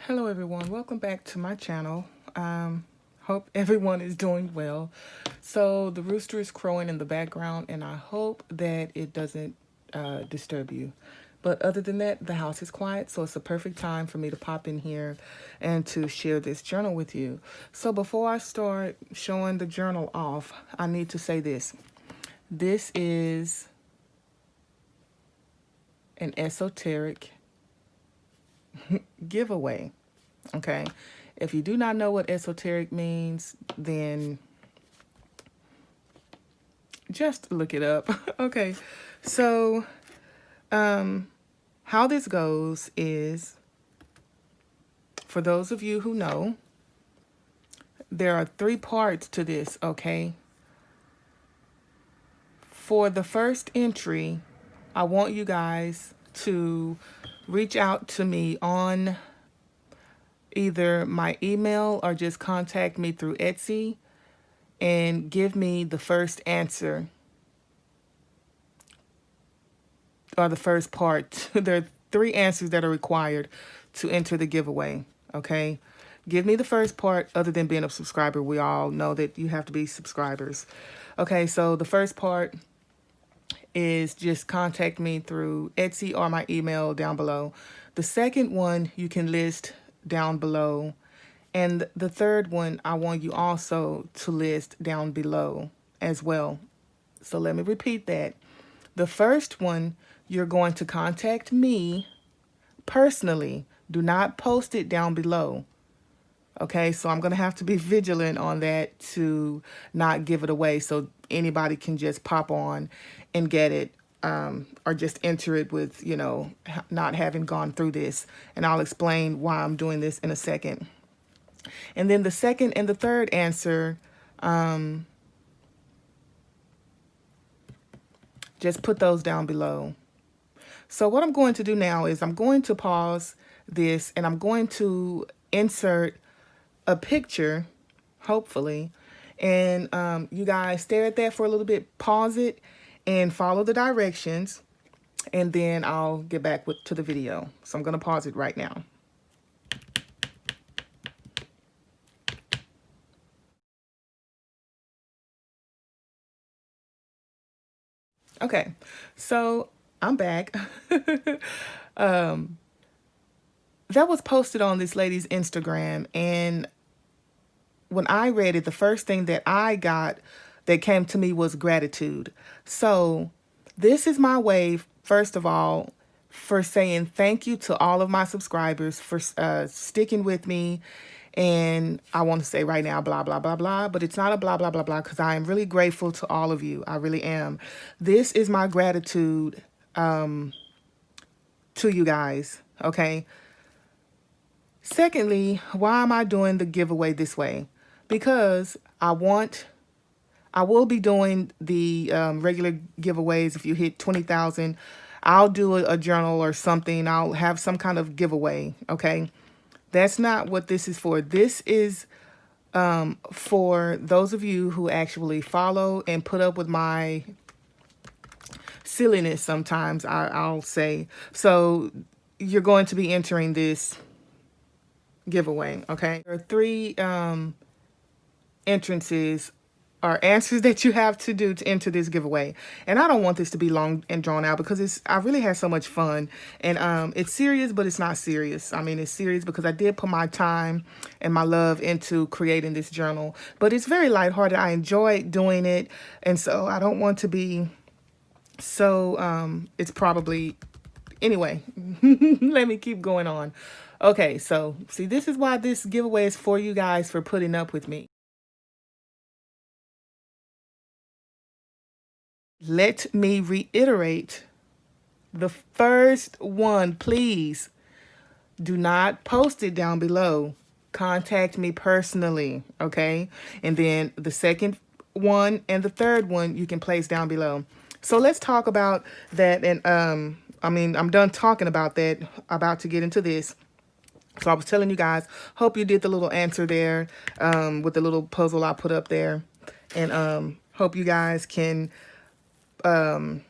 Hello everyone, welcome back to my channel. Hope everyone is doing well. So the rooster is crowing in the background and I hope that it doesn't disturb you. But other than that, the house is quiet, so it's a perfect time for me to pop in here and to share this journal with you. So before I start showing the journal off, I need to say this. This is an esoteric giveaway. Okay, if you do not know what esoteric means, then just look it up. Okay, so how this goes is, for those of you who know, there are 3 parts to this. Okay, for the first entry, I want you guys to reach out to me on either my email or just contact me through Etsy and give me the first answer or the first part. There are 3 answers that are required to enter the giveaway. Okay, give me the first part. Other than being a subscriber, we all know that you have to be subscribers. Okay, so the first part is just contact me through Etsy or my email down below. The second one you can list down below, and the third one I want you also to list down below as well. So let me repeat that. The first one, you're going to contact me personally. Do not post it down below. Okay, so I'm going to have to be vigilant on that to not give it away so anybody can just pop on and get it, or just enter it with, you know, not having gone through this. And I'll explain why I'm doing this in a second. And then the second and the third answer, just put those down below. So what I'm going to do now is I'm going to pause this and I'm going to insert a picture, hopefully, and you guys stare at that for a little bit, pause it, and follow the directions, and then I'll get back to the video. So I'm going to pause it right now. Okay, so I'm back. That was posted on this lady's Instagram, and when I read it, the first thing that I got that came to me was gratitude. So this is my way, first of all, for saying thank you to all of my subscribers for sticking with me. And I want to say right now, blah, blah, blah, blah, but it's not a blah, blah, blah, blah, because I am really grateful to all of you. I really am. This is my gratitude to you guys, okay? Secondly, why am I doing the giveaway this way? Because I will be doing the regular giveaways. If you hit 20,000, I'll do a journal or something. I'll have some kind of giveaway, okay? That's not what this is for. This is for those of you who actually follow and put up with my silliness sometimes, I'll say. So you're going to be entering this giveaway, okay? There are 3 entrances or answers that you have to do to enter this giveaway. And I don't want this to be long and drawn out because I really had so much fun. And it's serious, but it's not serious. I mean, it's serious because I did put my time and my love into creating this journal. But it's very lighthearted. I enjoy doing it. And so I don't want to be so, it's probably, anyway, let me keep going on. Okay, so see, this is why this giveaway is for you guys for putting up with me. Let me reiterate the first one, please. Do not post it down below. Contact me personally, okay? And then the second one and the third one you can place down below. So let's talk about that. And I mean, I'm done talking about that. About to get into this. So I was telling you guys, hope you did the little answer there with the little puzzle I put up there. And hope you guys can, you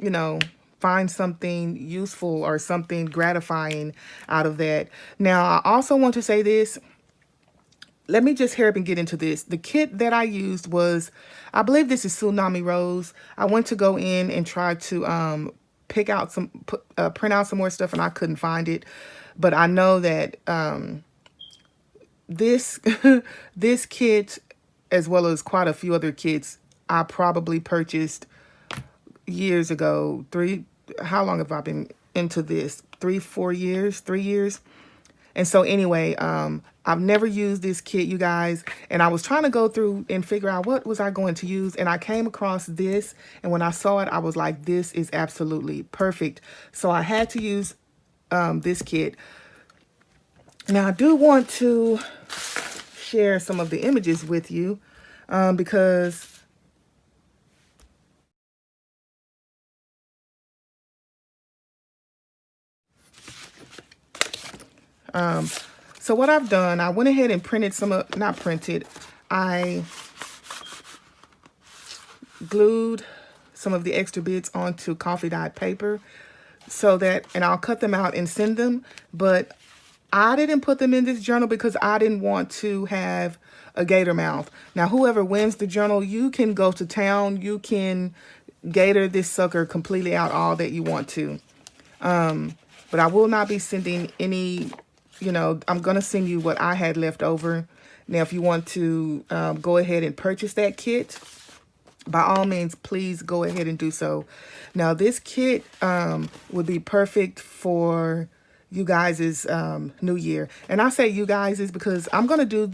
know, find something useful or something gratifying out of that. Now, I also want to say this. Let me just hurry up and get into this. The kit that I used was, I believe this is Tsunami Rose. I went to go in and try to pick out print out some more stuff, and I couldn't find it. But I know that this this kit, as well as quite a few other kits, I probably purchased years ago. How long have I been into this? 3 years. And so anyway, I've never used this kit, you guys, and I was trying to go through and figure out what was I going to use, and I came across this, and when I saw it, I was like, this is absolutely perfect. So I had to use this kit. Now, I do want to share some of the images with you because so what I've done, I went ahead and printed I glued some of the extra bits onto coffee dyed paper so that, and I'll cut them out and send them, but I didn't put them in this journal because I didn't want to have a gator mouth. Now, whoever wins the journal, you can go to town. You can gator this sucker completely out all that you want to. But I will not be sending any, I'm going to send you what I had left over. Now, if you want to go ahead and purchase that kit, by all means, please go ahead and do so. Now, this kit would be perfect for you guys' new year. And I say you guys is because I'm going to do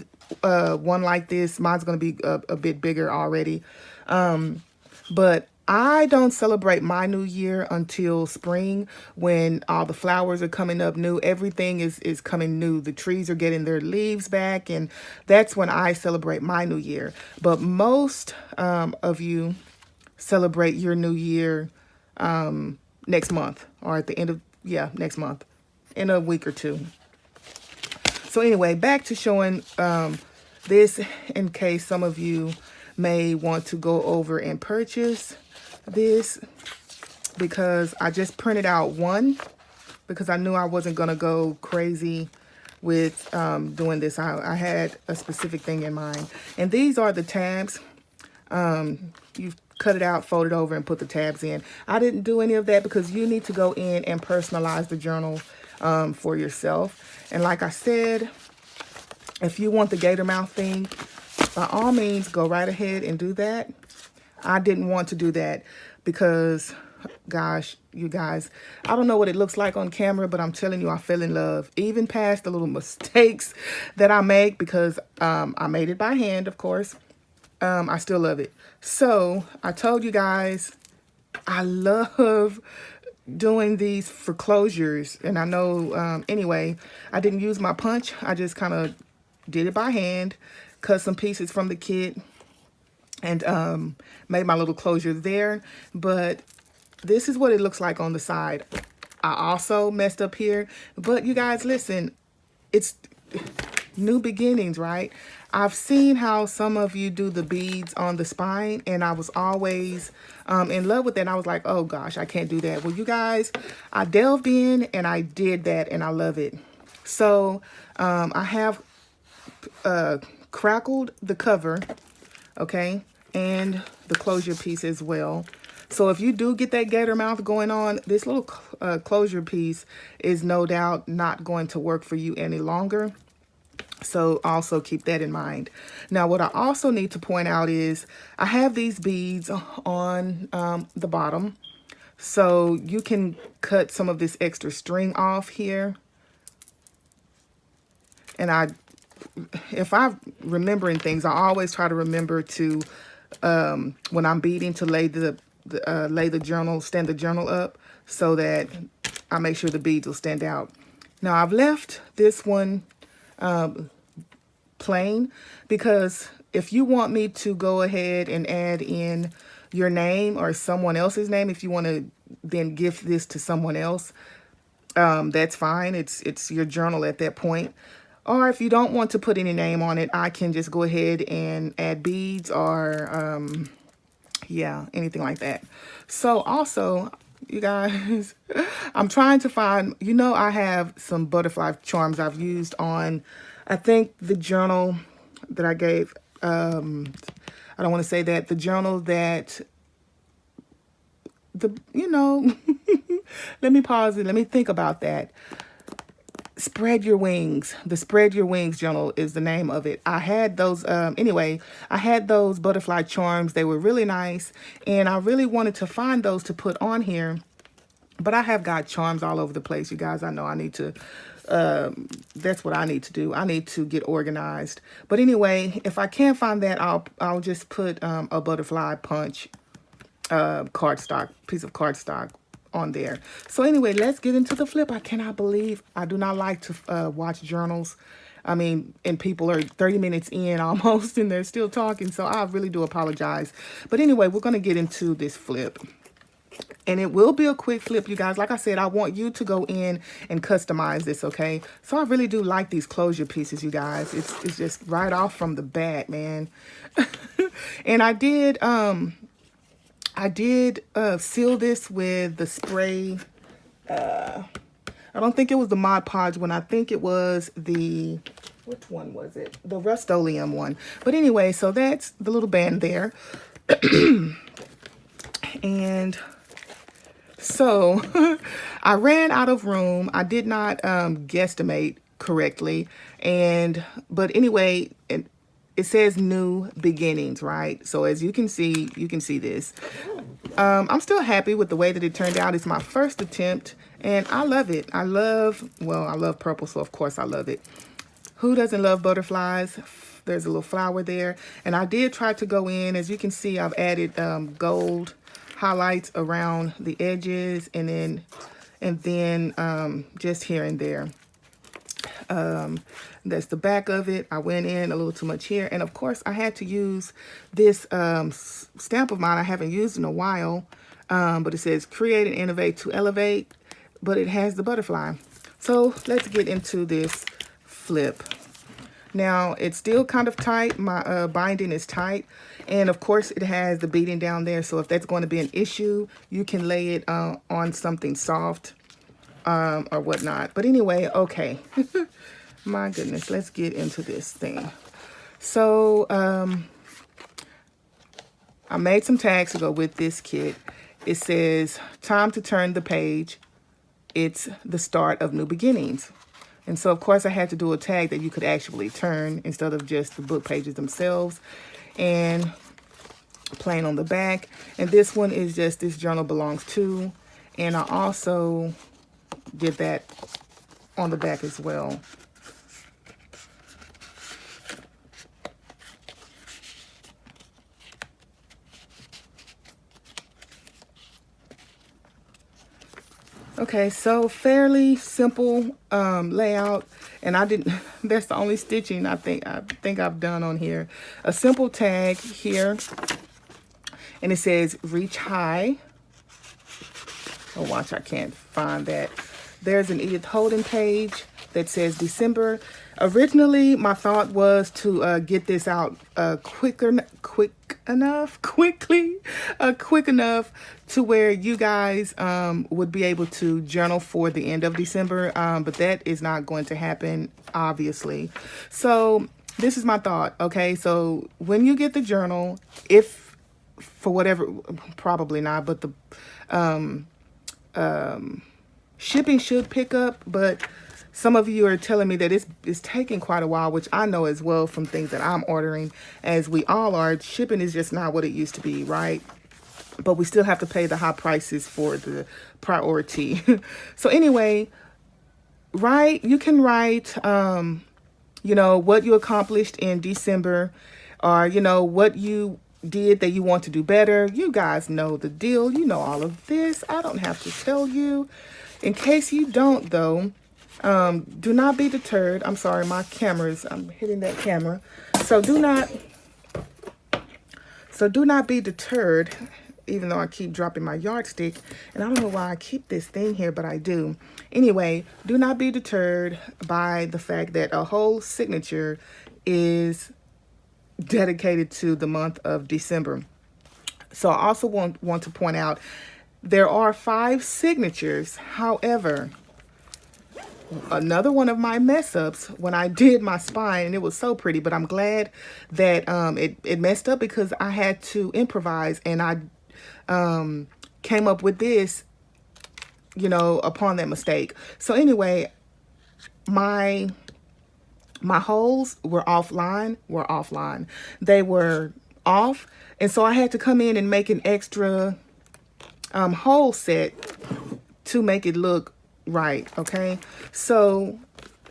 one like this. Mine's going to be a bit bigger already. But I don't celebrate my new year until spring when all the flowers are coming up new. Everything is coming new. The trees are getting their leaves back, and that's when I celebrate my new year. But most of you celebrate your new year next month, or at the end of, next month, in a week or two. So anyway, back to showing this in case some of you may want to go over and purchase this, because I just printed out one because I knew I wasn't going to go crazy with doing this. I had a specific thing in mind. And these are the tabs. You cut it out, fold it over, and put the tabs in. I didn't do any of that because you need to go in and personalize the journal for yourself. And like I said, if you want the gator mouth thing, by all means, go right ahead and do that. I didn't want to do that because, gosh, you guys, I don't know what it looks like on camera, but I'm telling you, I fell in love. Even past the little mistakes that I make, because I made it by hand, of course. I still love it. So I told you guys, I love doing these for closures. And I know, anyway, I didn't use my punch. I just kind of did it by hand, cut some pieces from the kit, and made my little closure there. But this is what it looks like on the side. I also messed up here, but you guys, listen, it's new beginnings, right? I've seen how some of you do the beads on the spine, and I was always in love with that. And I was like, oh gosh, I can't do that. Well, you guys, I delved in and I did that, and I love it. So I have crackled the cover, okay, and the closure piece as well. So if you do get that gator mouth going on, this little closure piece is no doubt not going to work for you any longer. So also keep that in mind. Now, what I also need to point out is I have these beads on the bottom. So you can cut some of this extra string off here. And if I'm remembering things, I always try to remember to, when I'm beading, to lay the journal, stand the journal up so that I make sure the beads will stand out. Now, I've left this one plain because if you want me to go ahead and add in your name or someone else's name, if you want to then gift this to someone else, that's fine. It's your journal at that point. Or if you don't want to put any name on it, I can just go ahead and add beads or, yeah, anything like that. So also, you guys. I'm trying to find, you know, I have some butterfly charms I've used on, I think, the journal that I gave. I don't want to say that. The journal that, you know, let me pause it. Let me think about that. Spread Your Wings. The Spread Your Wings journal is the name of it. I had those, anyway, I had those butterfly charms. They were really nice. And I really wanted to find those to put on here. But I have got charms all over the place, you guys. I know I need to, that's what I need to do. I need to get organized. But anyway, if I can't find that, I'll just put a butterfly punch cardstock, piece of cardstock on there. So anyway, let's get into the flip. I cannot believe I do not like to watch journals. I mean, and people are 30 minutes in almost and they're still talking. So I really do apologize. But anyway, we're going to get into this flip. And it will be a quick flip, you guys. Like I said, I want you to go in and customize this, okay? So I really do like these closure pieces, you guys. It's just right off from the bat, man. And I did seal this with the spray. I don't think it was the Mod Podge one. I think it was the, which one was it? The Rust-Oleum one. But anyway, so that's the little band there. And so I ran out of room. I did not guesstimate correctly. But anyway, it says new beginnings, right? So as you can see this. I'm still happy with the way that it turned out. It's my first attempt and I love it. I love purple, so of course I love it. Who doesn't love butterflies? There's a little flower there. And I did try to go in. As you can see, I've added gold highlights around the edges and then just here and there. That's the back of it. I went in a little too much here. And of course, I had to use this stamp of mine I haven't used in a while. But it says create and innovate to elevate. But it has the butterfly. So let's get into this flip. Now, it's still kind of tight. My binding is tight. And of course, it has the beading down there. So if that's going to be an issue, you can lay it on something soft or whatnot. But anyway, okay. My goodness, let's get into this thing. So I made some tags to go with this kit. It says, time to turn the page. It's the start of new beginnings. And so, of course, I had to do a tag that you could actually turn instead of just the book pages themselves. And plain on the back. And this one is just this journal belongs to. And I also did that on the back as well. Okay, so fairly simple layout, and I didn't. That's the only stitching I think I've done on here. A simple tag here, and it says reach high. Oh, watch! I can't find that. There's an Edith Holden page that says December. Originally, my thought was to get this out quick enough to where you guys would be able to journal for the end of December, but that is not going to happen, obviously. So this is my thought. Okay, so when you get the journal, if for whatever, probably not, but the shipping should pick up, but some of you are telling me that it's taking quite a while, which I know as well from things that I'm ordering, as we all are. Shipping is just not what it used to be, right? But we still have to pay the high prices for the priority. So anyway, you can write, you know, what you accomplished in December, or, you know, what you did that you want to do better. You guys know the deal. You know all of this. I don't have to tell you. In case you don't, though, do not be deterred. I'm sorry, I'm hitting that camera. So do not be deterred, even though I keep dropping my yardstick. And I don't know why I keep this thing here, but I do. Anyway, do not be deterred by the fact that a whole signature is dedicated to the month of December. So I also want to point out, There are 5 signatures. However, another one of my mess ups when I did my spine, and it was so pretty, but I'm glad that it messed up because I had to improvise, and I came up with this, you know, upon that mistake. So anyway, my holes were offline. They were off, and so I had to come in and make an extra hole set to make it look right. Okay, so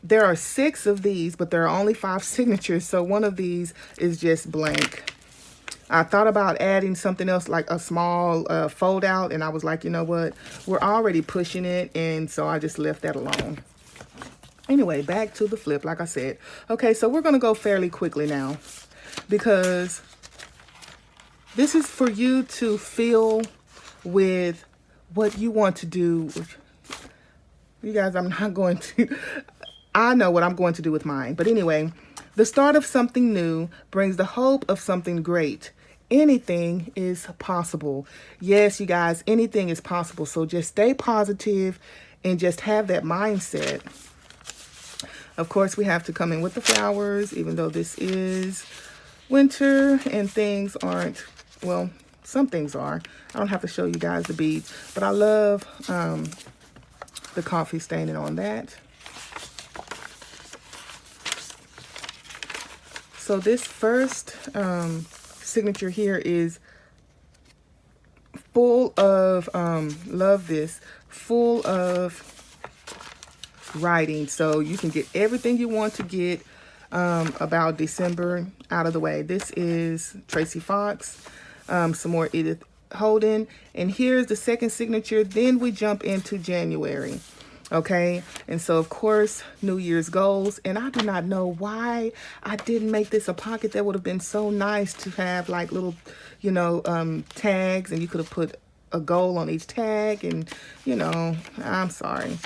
there are 6 of these, but there are only 5 signatures, so one of these is just blank. I thought about adding something else like a small fold out, and I was like, you know what, we're already pushing it, and so I just left that alone. Anyway, back to the flip, like I said. Okay, so we're going to go fairly quickly now because this is for you to feel with what you want to do. You guys, I'm not going to, I know what I'm going to do with mine. But anyway, the start of something new brings the hope of something great. Anything is possible. Yes, you guys, anything is possible. So just stay positive and just have that mindset. Of course, we have to come in with the flowers, even though this is winter and things aren't, well, some things are. I don't have to show you guys the beads, but I love the coffee staining on that. So this first signature here is full of, love this, full of writing, so you can get everything you want to get about December out of the way. This is Tracy Fox, some more Edith Holden, and here's the second signature. Then we jump into January. Okay, and so of course New Year's goals, and I do not know why I didn't make this a pocket. That would have been so nice to have like little, you know, tags, and you could have put a goal on each tag, and you know, I'm sorry.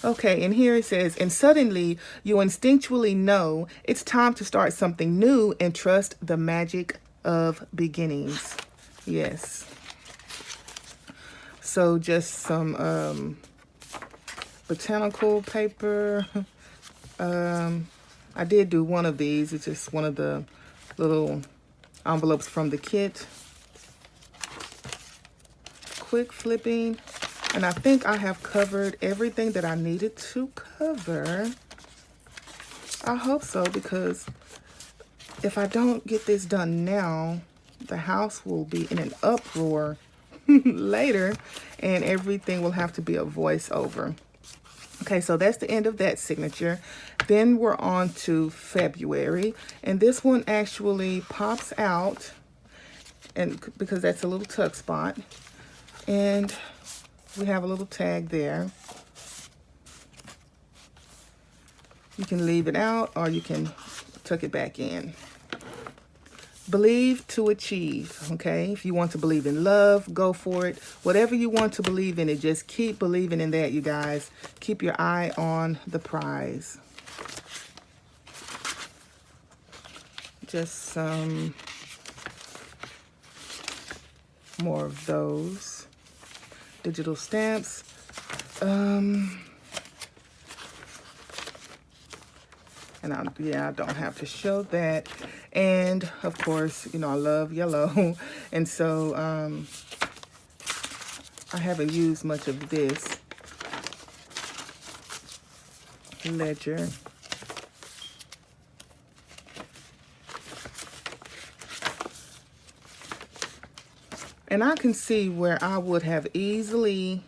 Okay, and here it says, and suddenly you instinctually know it's time to start something new and trust the magic of beginnings. Yes. So just some botanical paper. I did do one of these. It's just one of the little envelopes from the kit. Quick flipping. And I think I have covered everything that I needed to cover. I hope so, because if I don't get this done now, the house will be in an uproar later, and everything will have to be a voiceover. Okay, so that's the end of that signature. Then we're on to February, and this one actually pops out, and because that's a little tuck spot, and we have a little tag there. You can leave it out or you can tuck it back in. Believe to achieve, okay? If you want to believe in love, go for it. Whatever you want to believe in it, just keep believing in that, you guys. Keep your eye on the prize. Just some more of those. Digital stamps. And I don't have to show that. And of course, you know, I love yellow. And so I haven't used much of this ledger. And I can see where I would have easily,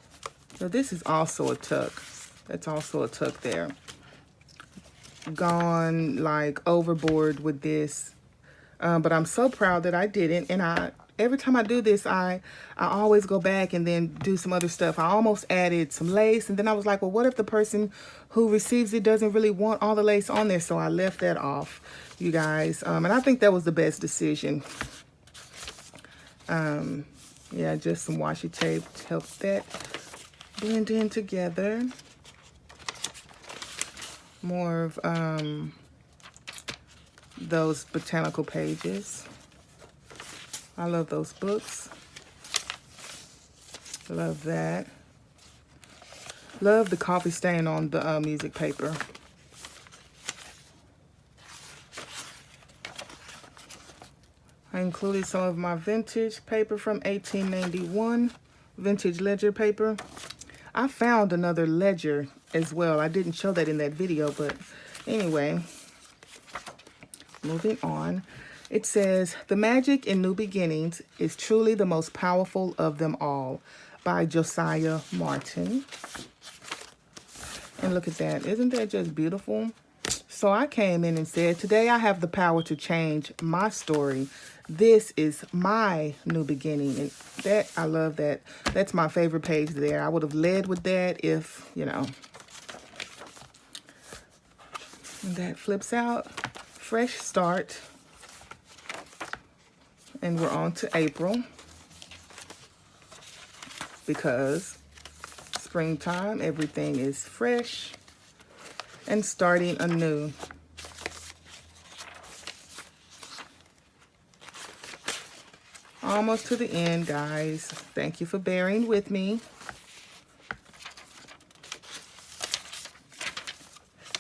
so this is also a tuck. That's also a tuck there. Gone like overboard with this. But I'm so proud that I didn't. And every time I do this, I always go back and then do some other stuff. I almost added some lace. And then I was like, well, what if the person who receives it doesn't really want all the lace on there? So I left that off, you guys. And I think that was the best decision. Yeah, just some washi tape to help that blend in together. More of those botanical pages. I love those books. Love that. Love the coffee stain on the music paper. I included some of my vintage paper from 1891, vintage ledger paper. I found another ledger as well. I didn't show that in that video, but anyway, moving on. It says, "The Magic in New Beginnings is truly the most powerful of them all," by Josiah Martin. And look at that. Isn't that just beautiful? So I came in and said, today I have the power to change my story. This is my new beginning. And that, I love that. That's my favorite page there. I would have led with that if, you know. And that flips out. Fresh start. And we're on to April. Because springtime, everything is fresh and starting anew. Almost to the end, guys. Thank you for bearing with me.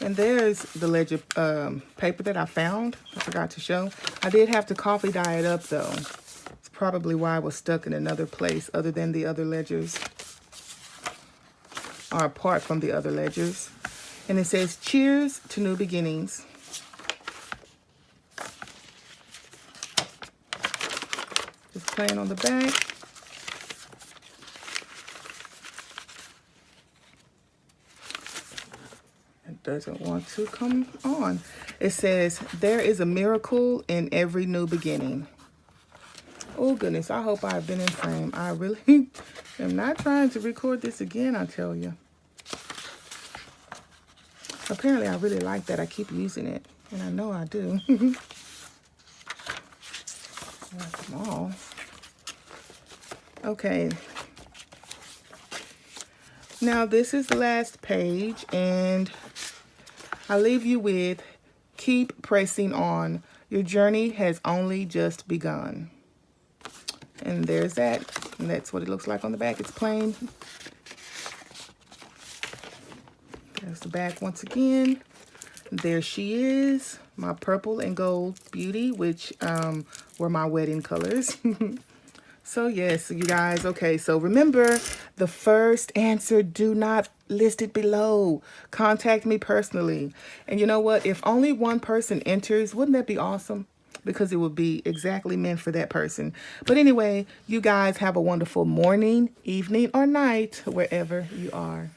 And there's the ledger paper that I found. I forgot to show. I did have to coffee dye it up, though. It's probably why I was stuck in another place other than the other ledgers. Or apart from the other ledgers. And it says, "Cheers to new beginnings." Just plain on the back. It doesn't want to come on. It says, "There is a miracle in every new beginning." Oh goodness, I hope I've been in frame. I really am not trying to record this again, I tell you. Apparently, I really like that. I keep using it, and I know I do. Small. Okay. Now, this is the last page, and I leave you with, keep pressing on. Your journey has only just begun. And there's that. And that's what it looks like on the back. It's plain. There's the back once again. There she is, my purple and gold beauty, which were my wedding colors. So yes, you guys, okay, so remember, the first answer, do not list it below. Contact me personally. And you know what? If only one person enters, wouldn't that be awesome? Because it would be exactly meant for that person. But anyway, you guys have a wonderful morning, evening, or night, wherever you are.